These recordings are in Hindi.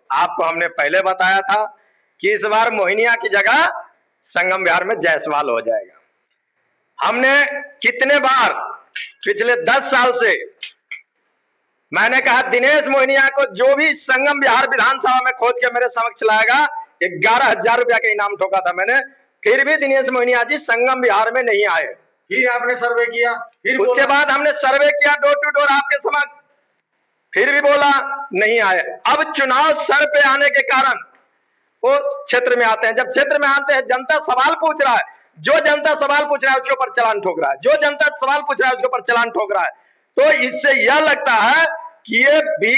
आपको हमने पहले बताया था कि इस बार मोहिनिया की जगह संगम विहार में जायसवाल हो जाएगा। हमने कितने बार पिछले 10 साल से मैंने कहा दिनेश मोहिनिया को जो भी संगम विहार विधानसभा में खोद के मेरे समक्ष लाएगा 11,000 रुपया का इनाम ठोका था मैंने, फिर भी दिनेश मोहिनिया जी संगम विहार में नहीं आए। फिर आपने सर्वे किया, फिर उसके बाद हमने सर्वे किया डोर टू डोर आपके समक्ष, फिर भी बोला नहीं आए। अब चुनाव सर पे आने के कारण वो क्षेत्र में आते हैं। जब क्षेत्र में आते हैं जनता सवाल पूछ रहा है, जो जनता सवाल पूछ रहा है उसके ऊपर चालान ठोक रहा है, जो जनता सवाल पूछ रहा है उसके ऊपर चालान ठोक रहा है। तो इससे यह लगता है कि ये भी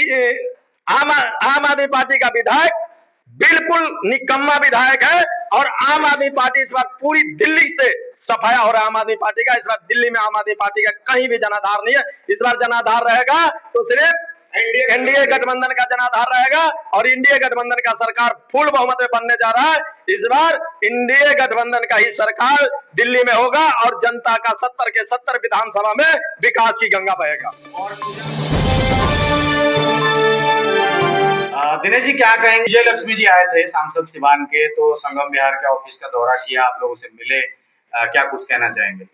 आम आदमी पार्टी का विधायक बिल्कुल निकम्मा विधायक है और आम आदमी पार्टी इस बार पूरी दिल्ली से सफाया हो रहा है। आम आदमी पार्टी का इस बार दिल्ली में आम आदमी पार्टी का कहीं भी जनाधार नहीं है। इस बार जनाधार रहेगा तो सिर्फ एनडीए गठबंधन का जनाधार रहेगा और एनडीए गठबंधन का सरकार फुल बहुमत में बनने जा रहा है। इस बार एनडीए गठबंधन का ही सरकार दिल्ली में होगा और जनता का 70 के 70 विधानसभा में विकास की गंगा बहेगा। दिनेश जी क्या कहेंगे, विजय लक्ष्मी जी आए थे सांसद सिवान के, तो संगम विहार के ऑफिस का दौरा किया, आप लोगों से मिले, क्या कुछ कहना चाहेंगे?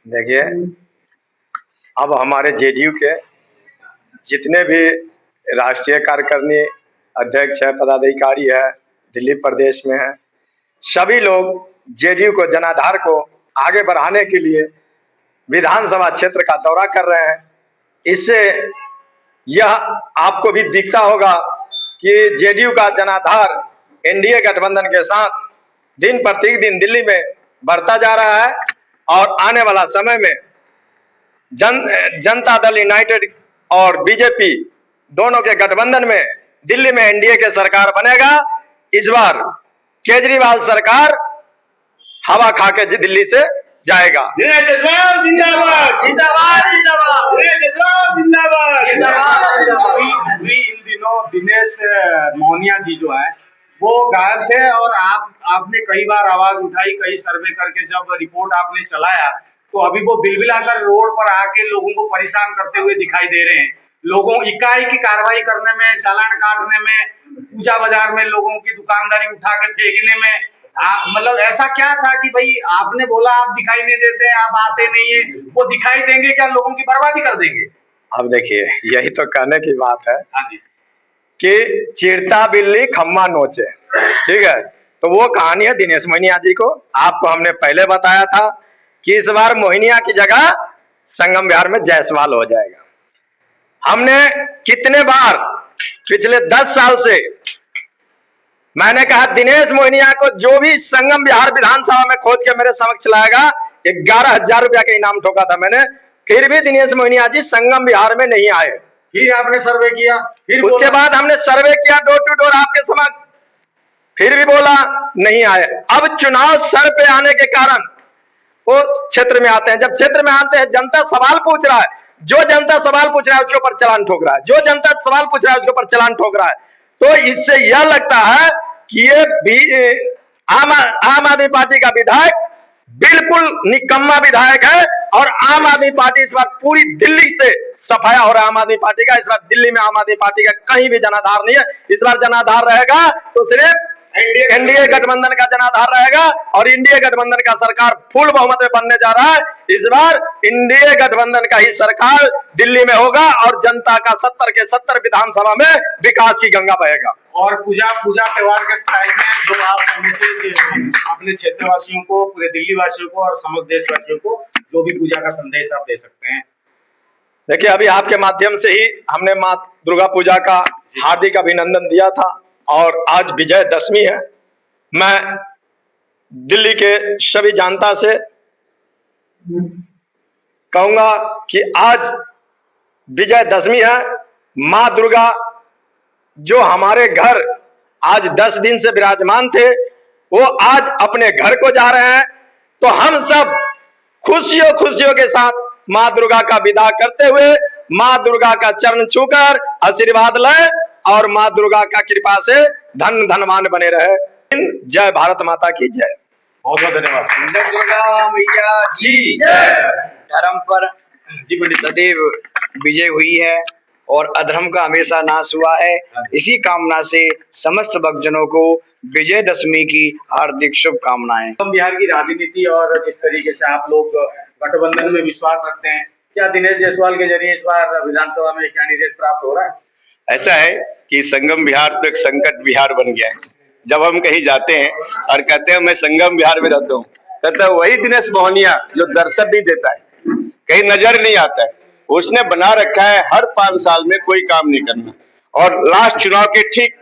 देखिए, अब हमारे जेडीयू के जितने भी राष्ट्रीय कार्यकारिणी अध्यक्ष है, पदाधिकारी है, दिल्ली प्रदेश में है, सभी लोग जेडीयू को जनाधार को आगे बढ़ाने के लिए विधानसभा क्षेत्र का दौरा कर रहे हैं। इससे यह आपको भी दिखता होगा कि जेडीयू का जनाधार एनडीए गठबंधन के साथ दिन प्रतिदिन दिल्ली में बढ़ता जा रहा है और आने वाला समय में जनता दल यूनाइटेड और बीजेपी दोनों के गठबंधन में दिल्ली में एनडीए के सरकार बनेगा। इस बार केजरीवाल सरकार हवा खा के दिल्ली से जाएगा। जिंदाबाद जिंदाबाद जिंदाबाद जिंदाबाद। इन दिनों दिनेश मोहनिया जी जो है वो गायब थे और आपने कई बार आवाज उठाई, कई सर्वे करके जब रिपोर्ट आपने चलाया तो अभी वो बिलबिलाकर रोड पर आके लोगों को परेशान करते हुए दिखाई दे रहे हैं। लोगों इकाई की कार्रवाई करने में, चालान काटने में, पूजा बाजार में लोगों की दुकानदारी उठा के फेंकने में, मतलब ऐसा क्या था कि भाई आपने बोला आप दिखाई नहीं देते, आप आते नहीं है, वो दिखाई देंगे क्या, लोगों की बर्बादी कर देंगे? अब देखिए, यही तो कहने की बात है। हाँ जी। कि चिरता बिल्ली खम्मा नोचे, ठीक है। तो वो कहानी है दिनेश मोहिनिया जी को। आपको हमने पहले बताया था कि इस बार मोहिनिया की जगह संगम विहार में जायसवाल हो जाएगा। हमने कितने बार पिछले 10 साल से मैंने कहा दिनेश मोहिनिया को जो भी संगम विहार विधानसभा में खोद के मेरे समक्ष लाएगा 11,000 रुपया का इनाम ठोका था मैंने, फिर भी दिनेश मोहिनिया जी संगम विहार में नहीं आए। फिर आपने सर्वे किया, फिर उसके बाद हमने सर्वे किया डोर टू डोर आपके समक्ष, फिर भी बोला नहीं आए। अब चुनाव सर पे आने के कारण वो क्षेत्र में आते हैं। जब क्षेत्र में आते हैं जनता सवाल पूछ रहा है, जो जनता सवाल पूछ रहा है उसके ऊपर चालान ठोक रहा है, जो जनता सवाल पूछ रहा है उसके ऊपर चालान ठोक रहा है। तो इससे यह लगता है कि ये भी आम आदमी पार्टी का विधायक बिल्कुल निकम्मा विधायक है और आम आदमी पार्टी इस बार पूरी दिल्ली से सफाया हो रहा है। आम आदमी पार्टी का इस बार दिल्ली में आम आदमी पार्टी का कहीं भी जनाधार नहीं है। इस बार जनाधार रहेगा तो सिर्फ एनडीए गठबंधन का जनाधार रहेगा और एनडीए गठबंधन का सरकार फुल बहुमत में बनने जा रहा है। इस बार एनडीए गठबंधन का ही सरकार दिल्ली में होगा और जनता का 70 के 70 विधानसभा में विकास की गंगा बहेगा। और पूजा त्योहार के टाइम में जो आप अपने क्षेत्रवासियों को, पूरे दिल्ली वासियों को और समग्र देशवासियों को जो भी पूजा का संदेश आप दे सकते हैं? देखिए, अभी आपके माध्यम से ही हमने माँ दुर्गा पूजा का हार्दिक अभिनंदन दिया था और आज विजयदशमी है। मैं दिल्ली के सभी जनता से कहूंगा कि आज विजयदशमी है। माँ दुर्गा जो हमारे घर आज 10 दिन से विराजमान थे वो आज अपने घर को जा रहे हैं। तो हम सब खुशियों के साथ माँ दुर्गा का विदा करते हुए माँ दुर्गा का चरण छूकर आशीर्वाद लें और माँ दुर्गा का कृपा से धनवान बने रहे। जय भारत माता की जय। बहुत बहुत धन्यवाद। दुर्गा मैया की जय। धर्म पर सदैव विजय हुई है और अधर्म का हमेशा नाश हुआ है। इसी कामना से समस्त भक्तजनों को विजयदशमी की हार्दिक शुभकामनाएं। बिहार की राजनीति और जिस तरीके से आप लोग गठबंधन में विश्वास रखते हैं, क्या दिनेश जायसवाल के जरिए इस बार विधानसभा में कैंडिडेट प्राप्त हो रहा है? ऐसा है कि संगम बिहार तो एक संकट बिहार बन गया है। जब हम कहीं जाते हैं और कहते हैं मैं संगम बिहार में रहता हूँ, तो वही दिनेश मोहनिया जो दर्शन नहीं देता है, कहीं नजर नहीं आता है, उसने बना रखा है हर 5 साल में कोई काम नहीं करना, और लास्ट चुनाव के ठीक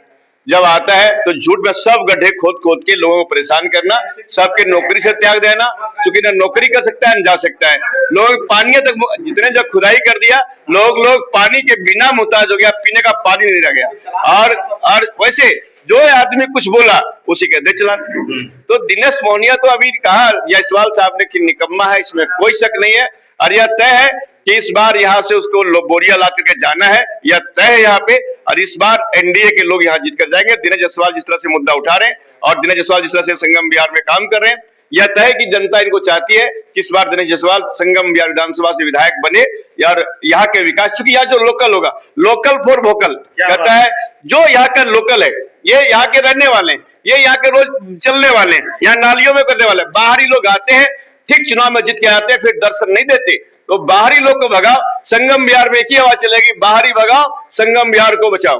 जब आता है तो झूठ में सब गड्ढे खोद खोद के लोगों को परेशान करना, सबके नौकरी से त्याग देना, क्योंकि ना नौकरी कर सकता है न जा सकता है। लोग पानी तक जितने जब खुदाई कर दिया, लोग पानी के बिना मुहताज हो गया, पीने का पानी नहीं रह गया। और वैसे जो आदमी कुछ बोला उसी के दे चला। तो दिनेश मोहनिया तो अभी कहा जायसवाल साहब ने कि निकम्मा है, इसमें कोई शक नहीं है। और यह तय है कि इस बार यहाँ से उसको बोरिया ला करके जाना है, यह तय है यहाँ पे। और इस बार एनडीए के लोग यहाँ जीत कर जाएंगे। दिनेश जायसवाल जिस तरह से मुद्दा उठा रहे हैं और दिनेश जायसवाल जिस तरह से संगम बिहार में काम कर रहे हैं, यह तय है कि जनता इनको चाहती है कि इस बार दिनेश जायसवाल संगम बिहार विधानसभा से विधायक बने। और यहाँ के विकास, चूंकि यहाँ जो लोकल होगा, लोकल फॉर वोकल कहता है, जो यहाँ का लोकल है, ये यहाँ के रहने वाले हैं, ये यहाँ के रोज चलने वाले हैं, यहाँ नालियों में करने वाले। बाहरी लोग आते हैं, ठीक चुनाव में जीत के आते हैं, फिर दर्शन नहीं देते। तो बाहरी लोग को भगाओ, संगम बिहार में एक ही आवाज चलेगी, बाहरी भगाओ, संगम बिहार को बचाओ।